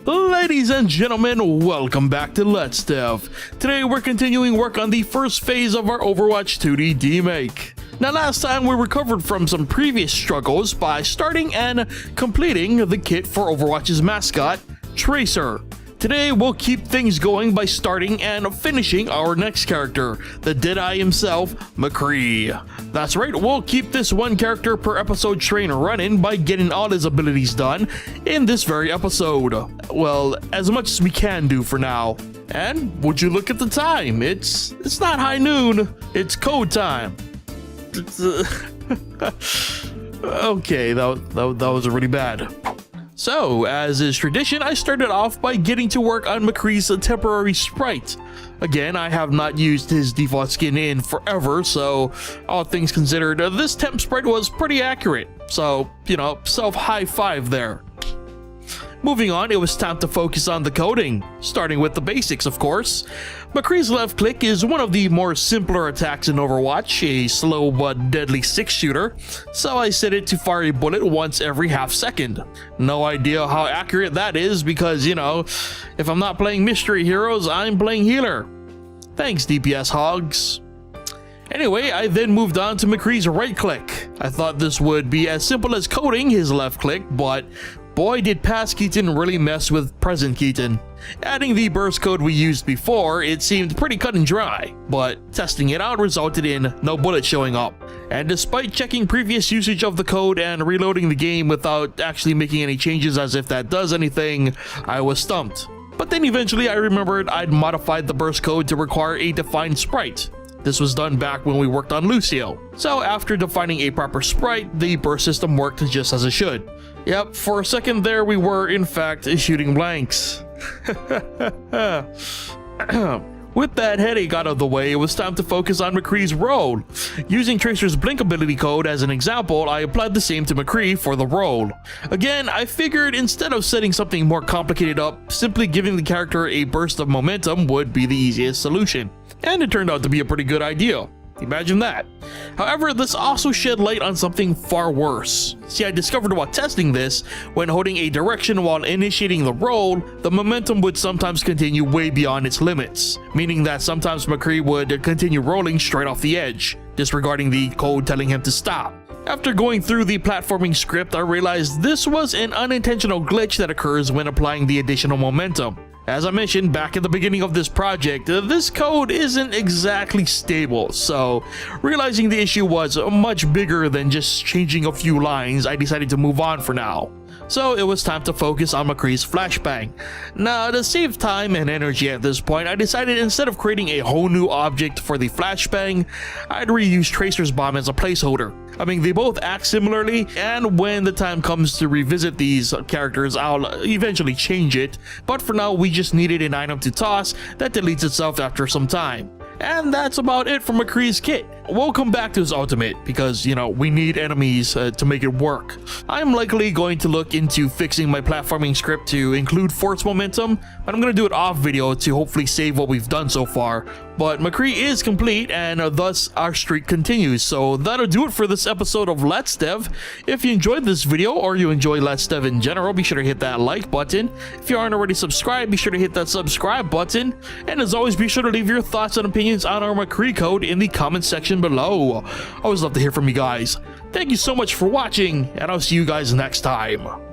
Ladies and gentlemen, welcome back to Let's Dev. Today we're continuing work on the first phase of our Overwatch 2D Demake. Now last time we recovered from some previous struggles by starting and completing the kit for Overwatch's mascot, Tracer. Today we'll keep things going by starting and finishing our next character, the Deadeye himself, McCree. That's right, we'll keep this one character per episode train running by getting all his abilities done in this very episode. Well, as much as we can do for now. And would you look at the time? It's not high noon, it's code time. Okay, that was really bad. So, as is tradition, I started off by getting to work on McCree's temporary sprite. Again, I have not used his default skin in forever, so all things considered, this temp sprite was pretty accurate. So, self-high five there. Moving on, it was time to focus on the coding, starting with the basics, of course. McCree's left click is one of the more simpler attacks in Overwatch, a slow but deadly 6-shooter, so I set it to fire a bullet once every half second. No idea how accurate that is because, if I'm not playing mystery heroes, I'm playing healer. Thanks, DPS hogs. Anyway, I then moved on to McCree's right click. I thought this would be as simple as coding his left click, but boy did past Keaton really mess with present Keaton. Adding the burst code we used before, it seemed pretty cut and dry, but testing it out resulted in no bullet showing up. And despite checking previous usage of the code and reloading the game without actually making any changes as if that does anything, I was stumped. But then eventually I remembered I'd modified the burst code to require a defined sprite. This was done back when we worked on Lucio. So after defining a proper sprite, the burst system worked just as it should. Yep, for a second there we were in fact shooting blanks. With that headache out of the way, it was time to focus on McCree's role. Using Tracer's blink ability code as an example, I applied the same to McCree for the role. Again, I figured instead of setting something more complicated up, simply giving the character a burst of momentum would be the easiest solution. And it turned out to be a pretty good idea. Imagine that. However, this also shed light on something far worse. See, I discovered while testing this, when holding a direction while initiating the roll, the momentum would sometimes continue way beyond its limits, meaning that sometimes McCree would continue rolling straight off the edge, disregarding the code telling him to stop. After going through the platforming script, I realized this was an unintentional glitch that occurs when applying the additional momentum. As I mentioned back at the beginning of this project, this code isn't exactly stable, so realizing the issue was much bigger than just changing a few lines, I decided to move on for now. So it was time to focus on McCree's flashbang. Now, to save time and energy at this point, I decided instead of creating a whole new object for the flashbang, I'd reuse Tracer's bomb as a placeholder. I mean, they both act similarly, and when the time comes to revisit these characters, I'll eventually change it, but for now we just needed an item to toss that deletes itself after some time. And that's about it for McCree's kit. We'll come back to his ultimate because, we need enemies to make it work. I'm likely going to look into fixing my platforming script to include force momentum, but I'm going to do it off video to hopefully save what we've done so far. But McCree is complete and thus our streak continues. So that'll do it for this episode of Let's Dev. If you enjoyed this video or you enjoy Let's Dev in general, be sure to hit that like button. If you aren't already subscribed, be sure to hit that subscribe button. And as always, be sure to leave your thoughts and opinions on our McCree code in the comment section below. I always love to hear from you guys. Thank you so much for watching, and I'll see you guys next time.